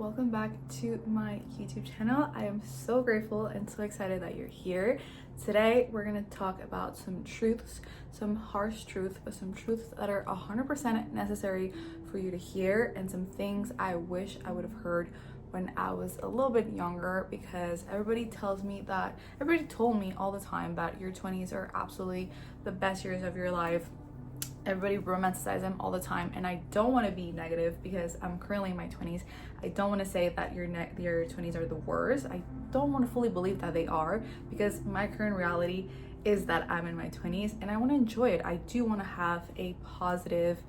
welcome back to my YouTube channel. I am so grateful and so excited that you're here. Today we're going to talk about some truths, some harsh truths, but some truths that are 100% necessary for you to hear, and some things I wish I would have heard when I was a little bit younger, because everybody told me all the time that your 20s are absolutely the best years of your life. Everybody romanticizes them all the time, and I don't want to be negative because I'm currently in my 20s. I don't want to say that your 20s are the worst. I don't want to fully believe that they are, because my current reality is that I'm in my 20s and I want to enjoy it. I do want to have a positive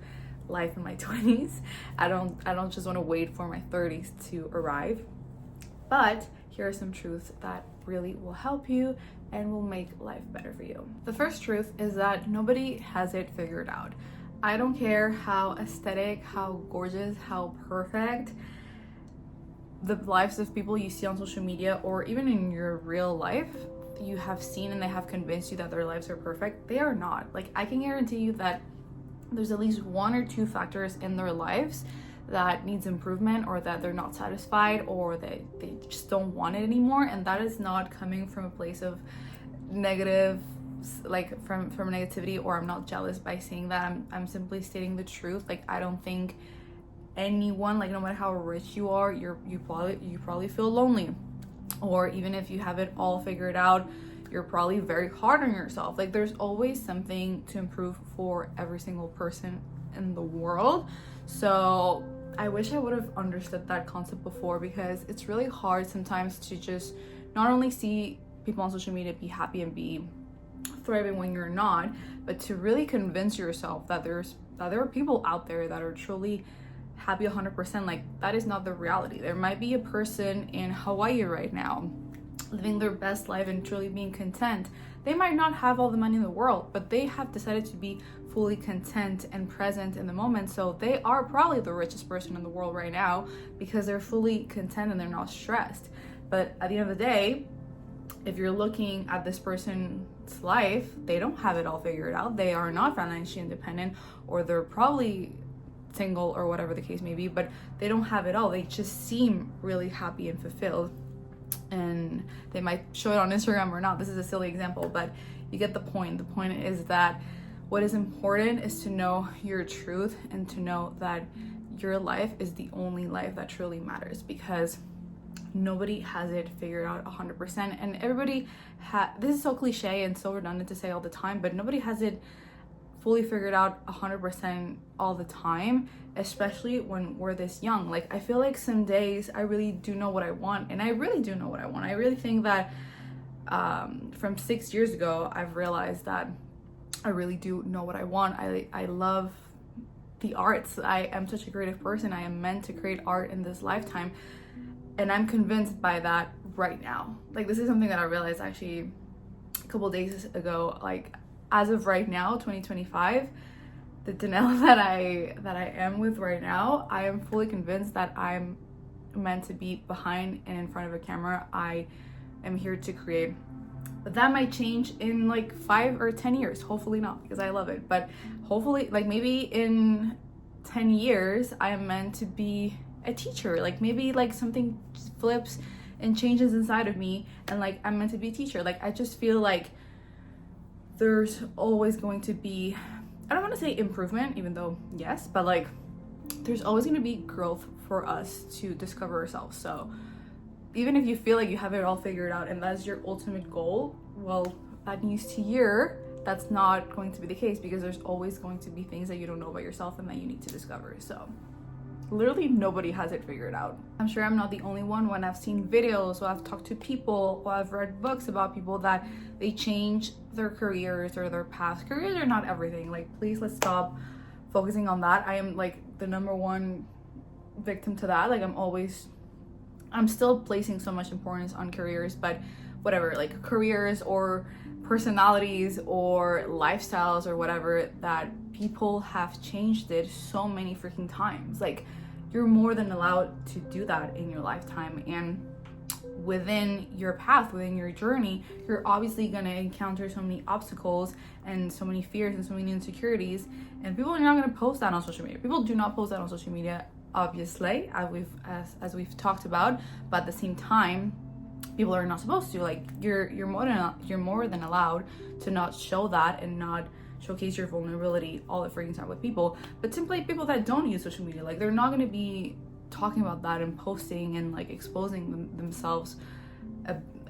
life in my 20s. I don't just want to wait for my 30s to arrive. But here are some truths that really will help you and will make life better for you. The first truth is that nobody has it figured out. I don't care how aesthetic, how gorgeous, how perfect the lives of people you see on social media or even in your real life you have seen and they have convinced you that their lives are perfect. They are not. Like, I can guarantee you that there's at least one or two factors in their lives that needs improvement, or that they're not satisfied, or they just don't want it anymore. And that is not coming from a place of negative, like from negativity, or I'm not jealous by saying that. I'm simply stating the truth. Like, I don't think anyone, like, no matter how rich you are, you probably feel lonely, or even if you have it all figured out, you're probably very hard on yourself. Like, there's always something to improve for every single person in the world. So I wish I would have understood that concept before, because it's really hard sometimes to just not only see people on social media be happy and be thriving when you're not, but to really convince yourself that there are people out there that are truly happy 100%. Like, that is not the reality. There might be a person in Hawaii right now living their best life and truly being content. They might not have all the money in the world, but they have decided to be fully content and present in the moment. So they are probably the richest person in the world right now, because they're fully content and they're not stressed. But at the end of the day, if you're looking at this person's life, they don't have it all figured out. They are not financially independent, or they're probably single, or whatever the case may be, but they don't have it all. They just seem really happy and fulfilled. And they might show it on Instagram or not. This is a silly example, but you get the point. The point is that what is important is to know your truth and to know that your life is the only life that truly matters, because nobody has it figured out 100%. And everybody this is so cliche and so redundant to say all the time, but nobody has it fully figured out 100% all the time, especially when we're this young. Like, I feel like some days I really do know what I want, and I really do know what I want. I really think that from 6 years ago, I've realized that I really do know what I want. I love the arts. I am such a creative person. I am meant to create art in this lifetime, and I'm convinced by that right now. Like, this is something that I realized actually a couple days ago. Like, as of right now, 2025, the Danelle that I am with right now, I am fully convinced that I'm meant to be behind and in front of a camera. I am here to create. But that might change in like 5 or 10 years. Hopefully not, because I love it. But hopefully, like, maybe in 10 years, I am meant to be a teacher. Like, maybe like something flips and changes inside of me, and like I'm meant to be a teacher. Like, I just feel like there's always going to be, I don't want to say improvement, even though yes, but like there's always going to be growth for us to discover ourselves. So even if you feel like you have it all figured out and that's your ultimate goal, well, bad news to you, that's not going to be the case, because there's always going to be things that you don't know about yourself and that you need to discover. So literally nobody has it figured out. I'm sure I'm not the only one. When I've seen videos, or I've talked to people, or I've read books about people that they change their careers or their paths. Careers are not everything. Like, please, let's stop focusing on that. I am like the number one victim to that. Like, I'm still placing so much importance on careers, but whatever, like careers or personalities or lifestyles or whatever, that people have changed it so many freaking times. Like, you're more than allowed to do that in your lifetime, and within your path, within your journey, you're obviously going to encounter so many obstacles and so many fears and so many insecurities, and people are not going to post that on social media. People do not post that on social media obviously, as we've talked about, but at the same time, people are not supposed to. Like, you're more than allowed to not show that and not showcase your vulnerability all the freaking time with people. But simply people that don't use social media, like, they're not going to be talking about that and posting and like exposing themselves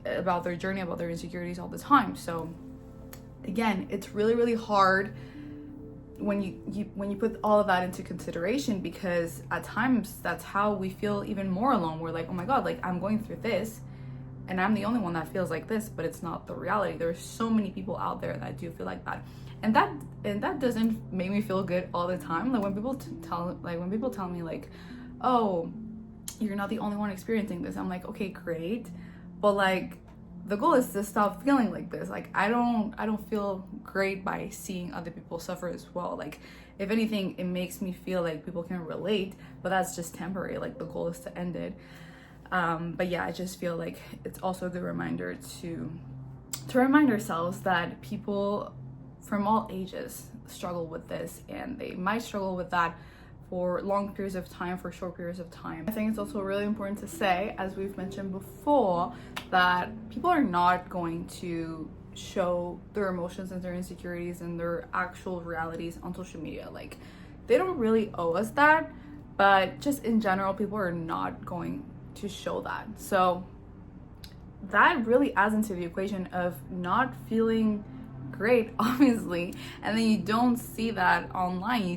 about their journey, about their insecurities all the time. So again, it's really, really hard when you put all of that into consideration, because at times that's how we feel even more alone. We're like, oh my god, like, I'm going through this and I'm the only one that feels like this, but it's not the reality. There's so many people out there that do feel like that, and that doesn't make me feel good all the time. Like, when people tell me like, oh, you're not the only one experiencing this, I'm like, okay, great, but like, the goal is to stop feeling like this. Like, I don't feel great by seeing other people suffer as well. Like, if anything, it makes me feel like people can relate, but that's just temporary. Like, the goal is to end it. But yeah, I just feel like it's also a good reminder to remind ourselves that people from all ages struggle with this, and they might struggle with that for long periods of time, for short periods of time. I think it's also really important to say, as we've mentioned before, that people are not going to show their emotions and their insecurities and their actual realities on social media. Like, they don't really owe us that, but just in general, people are not going to show that. So that really adds into the equation of not feeling great, obviously, and then you don't see that online. You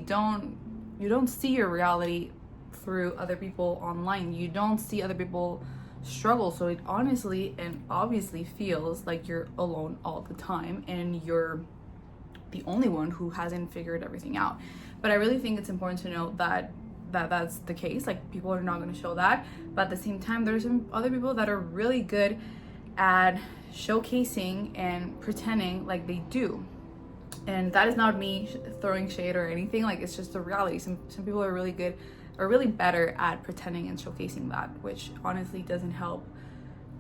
don't see your reality through other people online. You don't see other people struggle. So it honestly and obviously feels like you're alone all the time and you're the only one who hasn't figured everything out. But I really think it's important to note that that's the case. Like, people are not going to show that, but at the same time, there's some other people that are really good at showcasing and pretending like they do. And that is not me throwing shade or anything. Like, it's just the reality. Some people are really good, or really better at pretending and showcasing that, which honestly doesn't help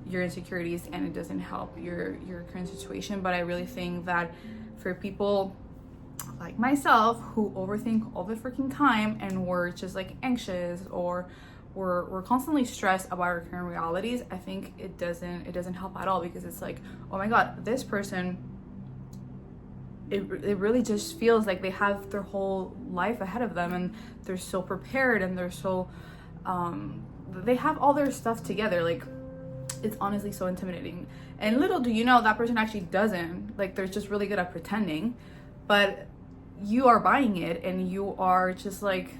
your insecurities and it doesn't help your current situation. But I really think that for people like myself who overthink all the freaking time, and we're just like anxious, or we're constantly stressed about our current realities, I think it doesn't help at all, because it's like, oh my god, this person, it really just feels like they have their whole life ahead of them, and they're so prepared, and they're so they have all their stuff together. Like, it's honestly so intimidating. And little do you know, that person actually doesn't. Like, they're just really good at pretending, but you are buying it, and you are just like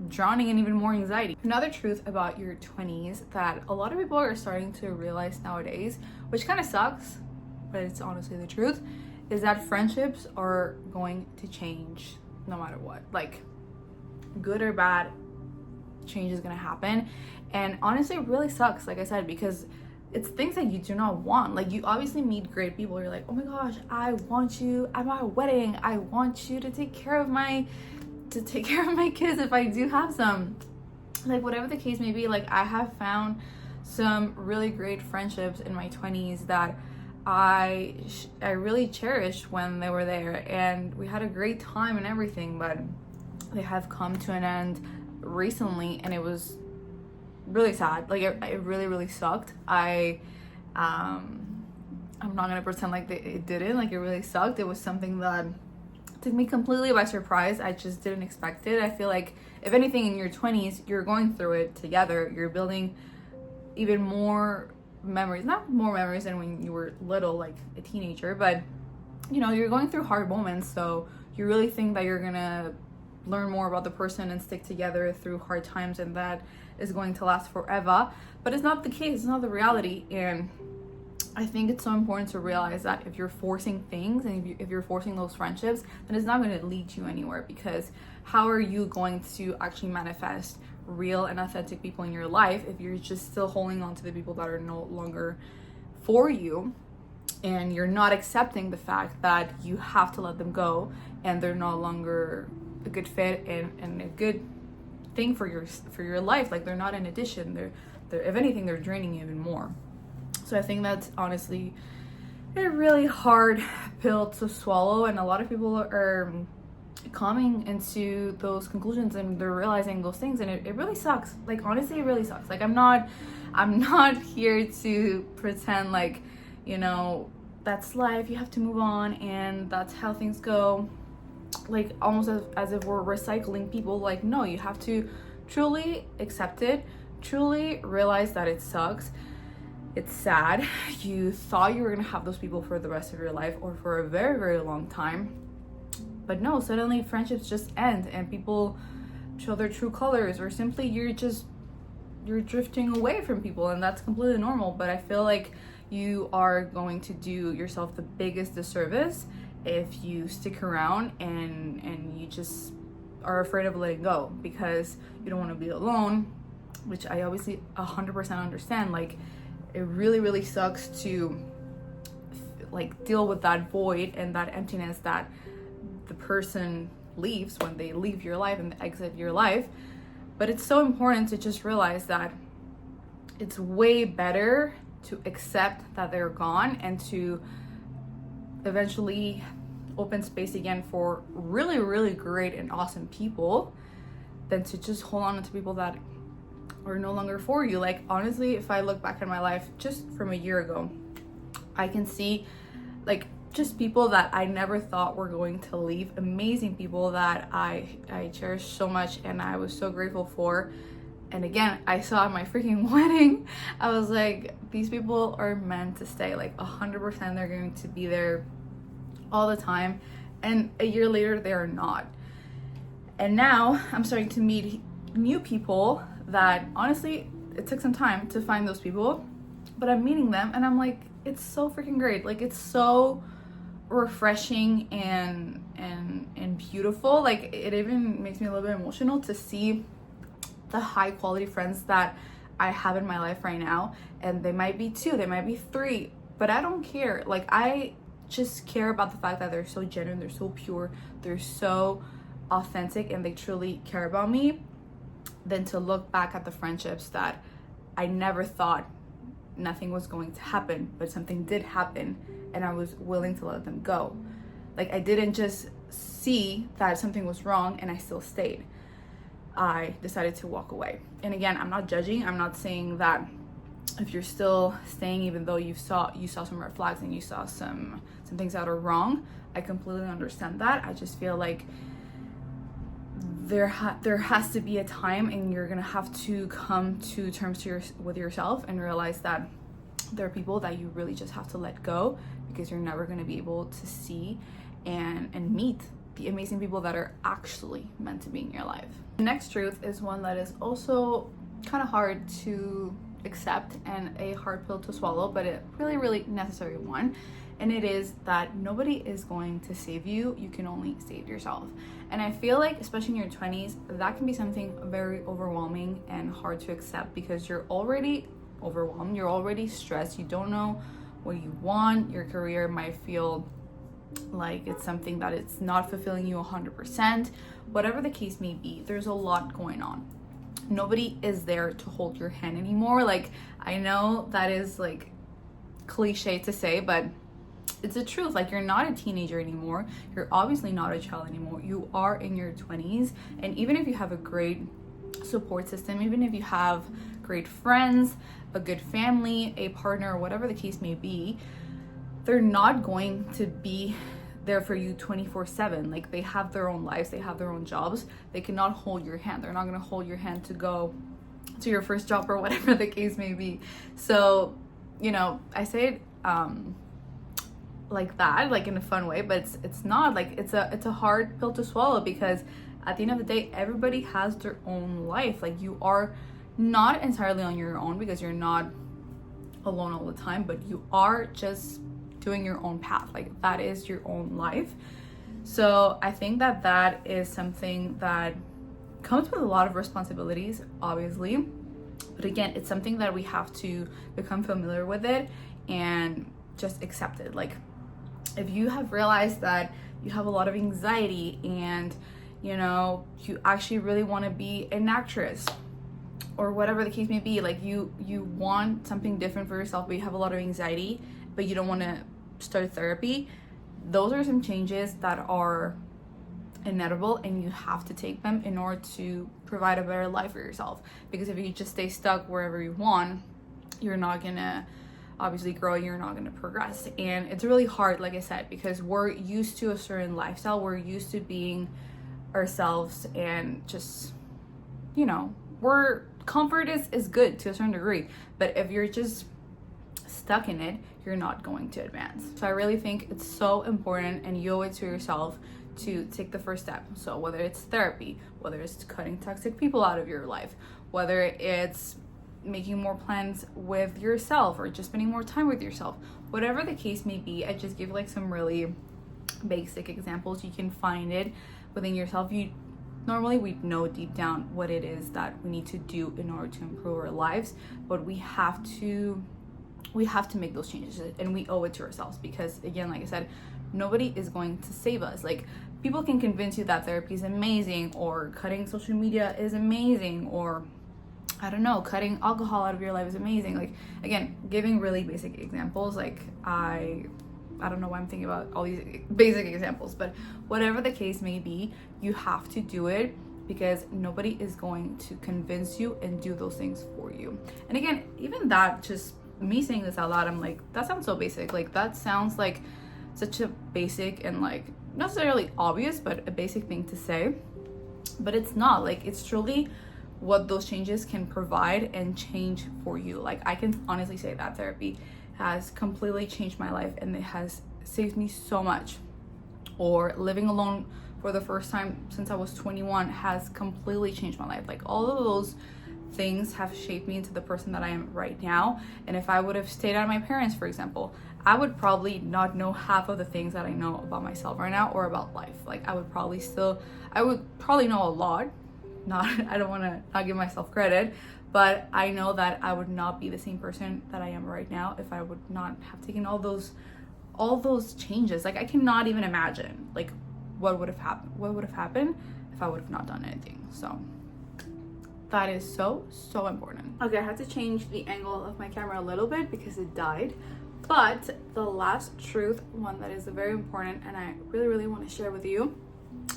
drowning in even more anxiety. Another truth about your 20s that a lot of people are starting to realize nowadays, which kind of sucks, but it's honestly the truth, is that friendships are going to change no matter what. Like, good or bad, change is going to happen. And honestly, it really sucks, like I said, because it's things that you do not want. Like, you obviously meet great people. You're like, oh my gosh, I want you at my wedding. I want you to take care of my kids if I do have some. Like, whatever the case may be, like, I have found some really great friendships in my 20s that I really cherished when they were there, and we had a great time and everything, but they have come to an end recently, and it was really sad. Like, it really, really sucked. I'm not gonna pretend like it didn't. Like, it really sucked. It was something that took me completely by surprise. I just didn't expect it. I feel like, if anything, in your 20s, you're going through it together. You're building even more memories, not more memories than when you were little, like a teenager, but you know, you're going through hard moments, so you really think that you're gonna learn more about the person and stick together through hard times, and that is going to last forever. But it's not the case. It's not the reality. And I think it's so important to realize that if you're forcing things, and if you're forcing those friendships, then it's not going to lead you anywhere, because how are you going to actually manifest real and authentic people in your life if you're just still holding on to the people that are no longer for you, and you're not accepting the fact that you have to let them go, and they're no longer a good fit and a good thing for your life. Like, they're not an addition. They're if anything, they're draining you even more. So I think that's honestly a really hard pill to swallow, and a lot of people are coming into those conclusions and they're realizing those things, and it really sucks. Like, honestly, it really sucks. Like, I'm not here to pretend like, you know, that's life, you have to move on and that's how things go, like almost as if we're recycling people. Like, no, you have to truly accept it, truly realize that it sucks, it's sad, you thought you were gonna have those people for the rest of your life or for a very, very long time, but no, suddenly friendships just end and people show their true colors, or simply you're drifting away from people, and that's completely normal. But I feel like you are going to do yourself the biggest disservice if you stick around and you just are afraid of letting go because you don't want to be alone, which I obviously 100% understand. Like, it really, really sucks to like deal with that void and that emptiness that the person leaves when they leave your life and exit your life. But it's so important to just realize that it's way better to accept that they're gone and to eventually open space again for really, really great and awesome people than to just hold on to people that are no longer for you. Like, honestly, if I look back at my life just from a year ago, I can see like just people that I never thought were going to leave, amazing people that I cherish so much and I was so grateful for. And again, I saw at my freaking wedding, I was like, these people are meant to stay. Like 100% they're going to be there all the time. And a year later, they are not. And now I'm starting to meet new people that honestly, it took some time to find those people, but I'm meeting them and I'm like, it's so freaking great. Like, it's so refreshing and beautiful. Like, it even makes me a little bit emotional to see the high quality friends that I have in my life right now. And they might be 2, they might be 3, but I don't care. Like, I just care about the fact that they're so genuine, they're so pure, they're so authentic, and they truly care about me, than to look back at the friendships that I never thought nothing was going to happen, but something did happen and I was willing to let them go. Like, I didn't just see that something was wrong and I still stayed. I decided to walk away. And again, I'm not judging. I'm not saying that if you're still staying even though you saw some red flags and you saw some things that are wrong. I completely understand that. I just feel like there has to be a time, and you're gonna have to come to terms with yourself and realize that there are people that you really just have to let go, because you're never gonna be able to see and meet the amazing people that are actually meant to be in your life. The next truth is one that is also kind of hard to accept and a hard pill to swallow, but a really, really necessary one. And it is that nobody is going to save you. You can only save yourself. And I feel like, especially in your 20s, that can be something very overwhelming and hard to accept, because you're already overwhelmed, you're already stressed, you don't know what you want, your career might feel like it's something that it's not fulfilling you 100%, whatever the case may be. There's a lot going on. Nobody is there to hold your hand anymore. Like, I know that is like cliche to say, but it's the truth. Like, you're not a teenager anymore. You're obviously not a child anymore. You are in your 20s. And even if you have a great support system, even if you have great friends, a good family, a partner, whatever the case may be, they're not going to be there for you 24/7. Like, they have their own lives, they have their own jobs. They cannot hold your hand. They're not going to hold your hand to go to your first job or whatever the case may be. So, you know, I say it like that, like in a fun way, but it's not. Like, it's a hard pill to swallow, because at the end of the day, everybody has their own life. Like, you are not entirely on your own, because you're not alone all the time, but you are just doing your own path. Like, that is your own life. So I think that is something that comes with a lot of responsibilities, obviously, but again, it's something that we have to become familiar with it and just accept it. Like, if you have realized that you have a lot of anxiety and, you know, you actually really want to be an actress or whatever the case may be, like you want something different for yourself, but you have a lot of anxiety, but you don't want to start therapy, those are some changes that are inevitable, and you have to take them in order to provide a better life for yourself. Because if you just stay stuck wherever you want, you're not gonna obviously grow, you're not gonna progress. And it's really hard, like I said, because we're used to a certain lifestyle, we're used to being ourselves, and just, you know, comfort is good to a certain degree, but if you're just stuck in it, you're not going to advance. So I really think it's so important, and you owe it to yourself to take the first step. So whether it's therapy, whether it's cutting toxic people out of your life, whether it's making more plans with yourself or just spending more time with yourself, whatever the case may be, I just give like some really basic examples. You can find it within yourself. Normally we know deep down what it is that we need to do in order to improve our lives, but we have to make those changes, and we owe it to ourselves, because again, like I said, nobody is going to save us. Like, people can convince you that therapy is amazing, or cutting social media is amazing, or I don't know, cutting alcohol out of your life is amazing. Like, again, giving really basic examples. Like, I don't know why I'm thinking about all these basic examples, but whatever the case may be, you have to do it, because nobody is going to convince you and do those things for you. And again, even that, just me saying this out loud, I'm like, that sounds so basic. Like, that sounds like such a basic and like not necessarily obvious, but a basic thing to say. But it's not. Like, it's truly what those changes can provide and change for you. Like, I can honestly say that therapy has completely changed my life, and it has saved me so much. Or living alone for the first time since I was 21 has completely changed my life. Like, all of those things have shaped me into the person that I am right now. And if I would have stayed at my parents, for example, I would probably not know half of the things that I know about myself right now, or about life. Like, I would probably know a lot. I don't want to not give myself credit, but I know that I would not be the same person that I am right now if I would not have taken all those changes. Like, I cannot even imagine like what would have happened if I would have not done anything. So that is so important. Okay, I had to change the angle of my camera a little bit because it died. But the last truth, one that is very important and I really want to share with you,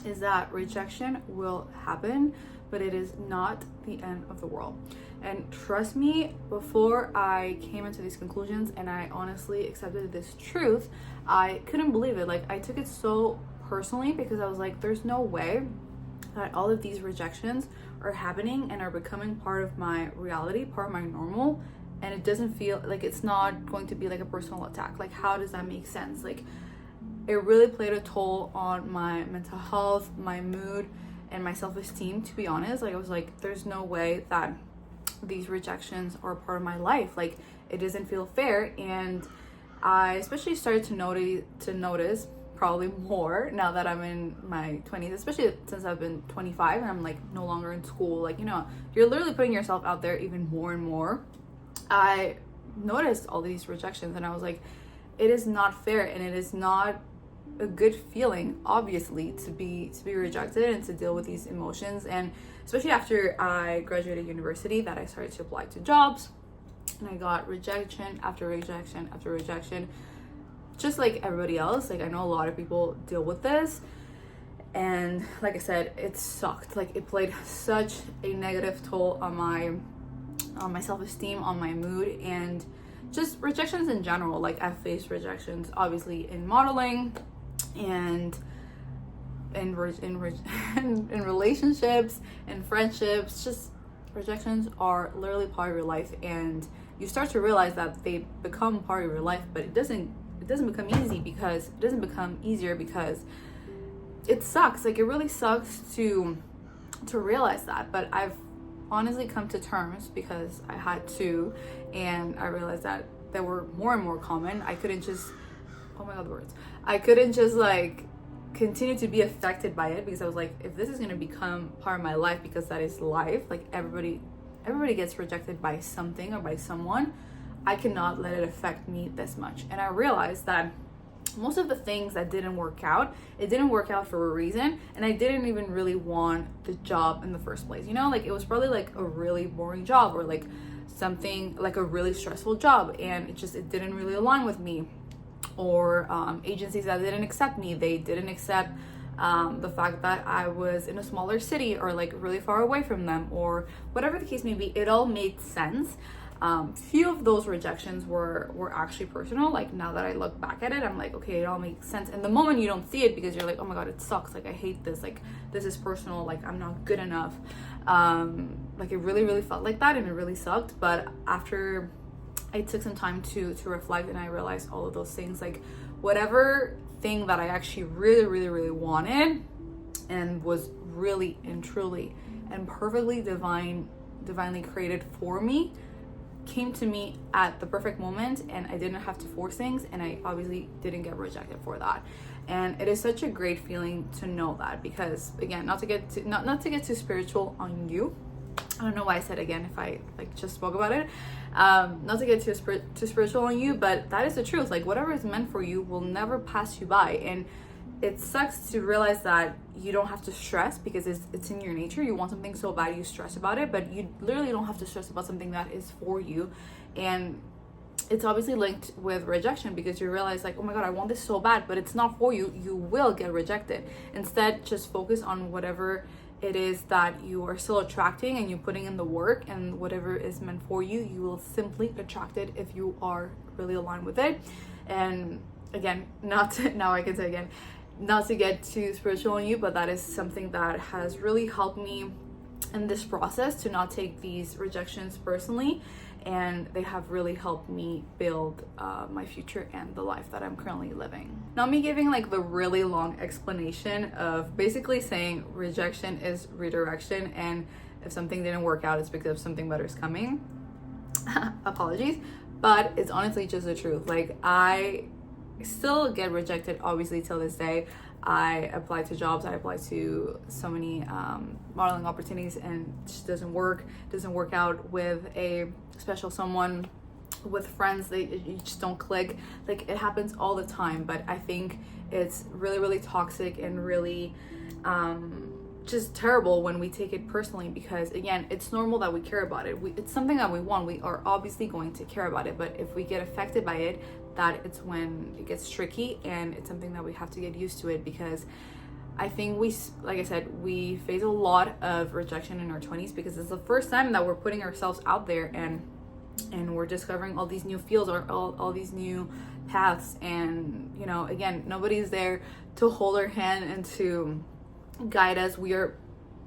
is that rejection will happen, but it is not the end of the world. And trust me, before I came into these conclusions and I honestly accepted this truth, I couldn't believe it. Like, I took it so personally, because I was like, there's no way that all of these rejections are happening and are becoming part of my reality, part of my normal, and it doesn't feel like, it's not going to be like a personal attack. Like, how does that make sense? Like, it really played a toll on my mental health, my mood, and my self-esteem, to be honest. Like, I was like, there's no way that these rejections are a part of my life. Like, it doesn't feel fair. And I especially started to notice probably more now that I'm in my 20s, especially since I've been 25 and I'm like no longer in school. Like, you know, you're literally putting yourself out there even more and more. I noticed all these rejections and I was like, it is not fair, and it is not a good feeling, obviously, to be rejected and to deal with these emotions. And especially after I graduated university, that I started to apply to jobs, and I got rejection after rejection after rejection, just like everybody else. Like, I know a lot of people deal with this, and like I said, it sucked. Like, it played such a negative toll on my self-esteem, on my mood, and just rejections in general. Like, I've faced rejections obviously in modeling and in relationships and friendships. Just rejections are literally part of your life, and you start to realize that they become part of your life, but it doesn't become easier because it sucks. Like, it really sucks to realize that. But I've honestly come to terms, because I had to, and I realized that they were more and more common. I couldn't just like continue to be affected by it, because I was like, if this is going to become part of my life, because that is life, like everybody gets rejected by something or by someone, I cannot let it affect me this much. And I realized that most of the things that didn't work out, it didn't work out for a reason, and I didn't even really want the job in the first place. You know, like, it was probably like a really boring job, or like something like a really stressful job, and it didn't really align with me. Or agencies that didn't accept me, they didn't accept the fact that I was in a smaller city or like really far away from them, or whatever the case may be, it all made sense. Few of those rejections were actually personal. Like now that I look back at it, I'm like, okay, it all makes sense. In the moment you don't see it because you're like, oh my god, it sucks, like I hate this, like this is personal, like I'm not good enough. Like it really felt like that, and it really sucked. But after I took some time to reflect, and I realized all of those things, like whatever thing that I actually really wanted and was really and truly and perfectly divinely created for me, came to me at the perfect moment, and I didn't have to force things, and I obviously didn't get rejected for that. And it is such a great feeling to know that, because again, not to get too spiritual on you. I don't know why I said again if I like just spoke about it. Not to get too spiritual on you, but that is the truth. Like whatever is meant for you will never pass you by. And it sucks to realize that you don't have to stress because it's in your nature. You want something so bad, you stress about it, but you literally don't have to stress about something that is for you. And it's obviously linked with rejection, because you realize like, oh my god, I want this so bad, but it's not for you. You will get rejected. Instead, just focus on whatever it is that you are still attracting, and you putting in the work, and whatever is meant for you, you will simply attract it if you are really aligned with it. And again, now I can say again, not to get too spiritual on you, but that is something that has really helped me in this process, to not take these rejections personally, and they have really helped me build my future and the life that I'm currently living. Now, me giving like the really long explanation of basically saying rejection is redirection, and if something didn't work out, it's because something better is coming. Apologies, but it's honestly just the truth. Like I still get rejected, obviously, till this day. I apply to jobs, I apply to so many modeling opportunities, and it just doesn't work out with a special someone, with friends, you just don't click. Like it happens all the time. But I think it's really toxic and really just terrible when we take it personally, because again, it's normal that we care about it. It's something that we want. We are obviously going to care about it, but if we get affected by it, that it's when it gets tricky, and it's something that we have to get used to it. Because I think like I said, we face a lot of rejection in our 20s, because it's the first time that we're putting ourselves out there, and we're discovering all these new fields, or all these new paths. And you know, again, nobody's there to hold our hand and to guide us. We are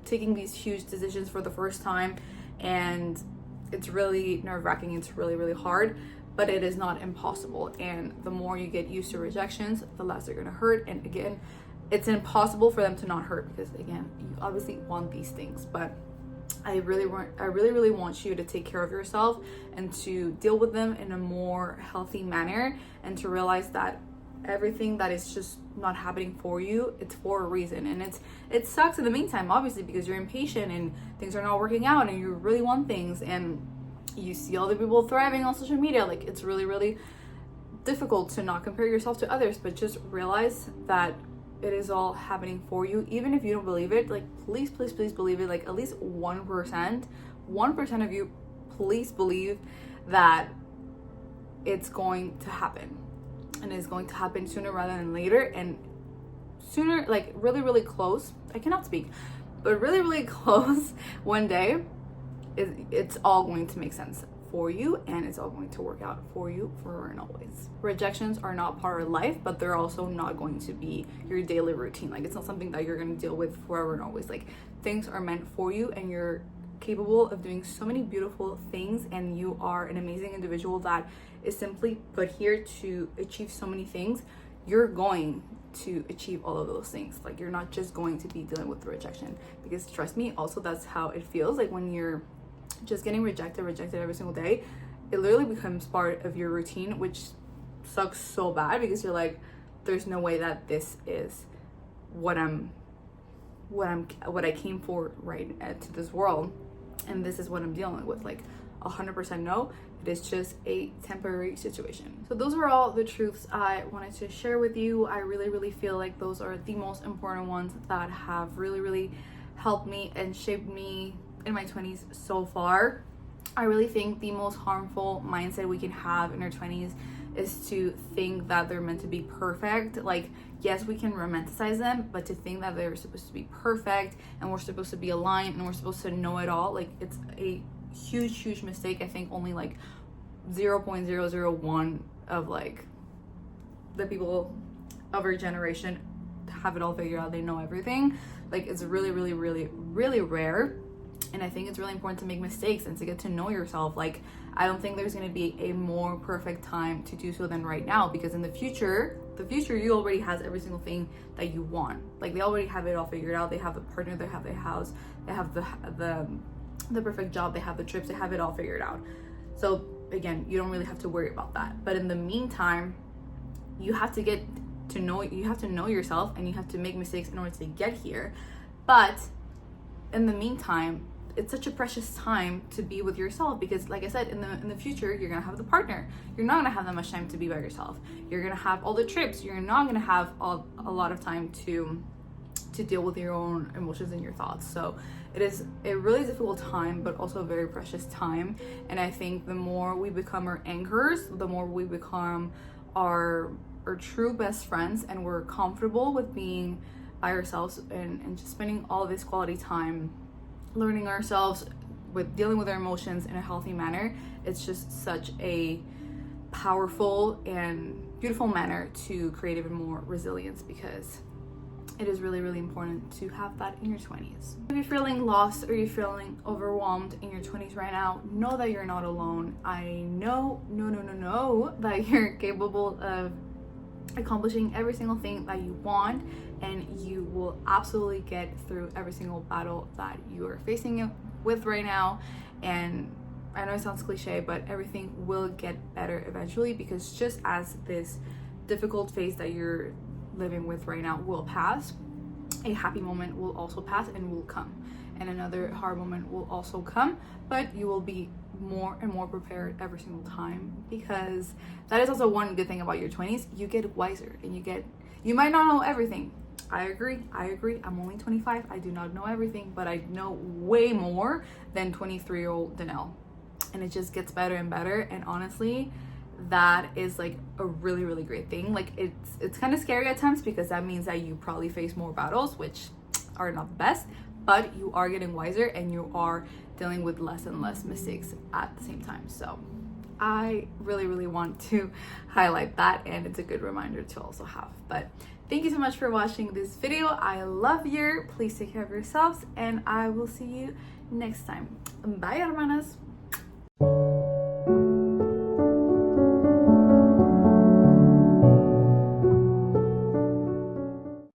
taking these huge decisions for the first time, and it's really nerve-wracking. It's really hard, but it is not impossible. And the more you get used to rejections, the less they're gonna hurt. And again, it's impossible for them to not hurt, because again, you obviously want these things. But I really want you to take care of yourself, and to deal with them in a more healthy manner, and to realize that everything that is just not happening for you, it's for a reason. And it sucks in the meantime, obviously, because you're impatient and things are not working out, and you really want things, and you see all the people thriving on social media. Like it's really difficult to not compare yourself to others, but just realize that it is all happening for you. Even if you don't believe it, like please believe it. Like at least 1% of you, please believe that it's going to happen, and it's going to happen sooner rather than later. And sooner, like really close, I cannot speak, but really close, one day it's all going to make sense for you, and it's all going to work out for you forever and always. Rejections are not part of life, but they're also not going to be your daily routine. Like it's not something that you're going to deal with forever and always. Like things are meant for you, and you're capable of doing so many beautiful things, and you are an amazing individual that is simply put here to achieve so many things. You're going to achieve all of those things. Like you're not just going to be dealing with the rejection, because trust me, also that's how it feels. Like when you're just getting rejected every single day, it literally becomes part of your routine, which sucks so bad, because you're like, there's no way that this is what I came for right to this world, and this is what I'm dealing with. Like 100% no, it is just a temporary situation. So those are all the truths I wanted to share with you. I really feel like those are the most important ones that have really helped me and shaped me in my 20s so far. I really think the most harmful mindset we can have in our 20s is to think that they're meant to be perfect. Like, yes, we can romanticize them, but to think that they're supposed to be perfect and we're supposed to be aligned and we're supposed to know it all, like, it's a huge mistake. I think only like 0.001 of like the people of our generation have it all figured out. They know everything. Like, it's really rare. And I think it's really important to make mistakes and to get to know yourself. Like, I don't think there's going to be a more perfect time to do so than right now, because in the future you already has every single thing that you want. Like, they already have it all figured out. They have the partner, they have the house, they have the perfect job, they have the trips, they have it all figured out. So again, you don't really have to worry about that. But in the meantime, you have to know yourself, and you have to make mistakes in order to get here. But in the meantime, it's such a precious time to be with yourself, because like I said, in the future, you're gonna have the partner. You're not gonna have that much time to be by yourself. You're gonna have all the trips. You're not gonna have a lot of time to deal with your own emotions and your thoughts. So it is a really difficult time, but also a very precious time. And I think the more we become our anchors, the more we become our true best friends, and we're comfortable with being by ourselves and just spending all this quality time learning ourselves, with dealing with our emotions in a healthy manner. It's just such a powerful and beautiful manner to create even more resilience, because it is really important to have that in your 20s. If you're feeling lost or you're feeling overwhelmed in your 20s right now, know that you're not alone. I know that you're capable of accomplishing every single thing that you want, and you will absolutely get through every single battle that you are facing with right now. And I know it sounds cliche, but everything will get better eventually, because just as this difficult phase that you're living with right now will pass, a happy moment will also pass and will come, and another hard moment will also come, but you will be more and more prepared every single time, because that is also one good thing about your 20s. You get wiser, and you might not know everything. I agree. I'm only 25. I do not know everything, but I know way more than 23-year-old Danelle, and it just gets better and better. And honestly, that is like a really great thing. Like, it's kind of scary at times, because that means that you probably face more battles, which are not the best, but you are getting wiser and you are dealing with less and less mistakes at the same time. So I really want to highlight that, and it's a good reminder to also have. But thank you so much for watching this video. I love you. Please take care of yourselves, and I will see you next time. Bye, hermanas.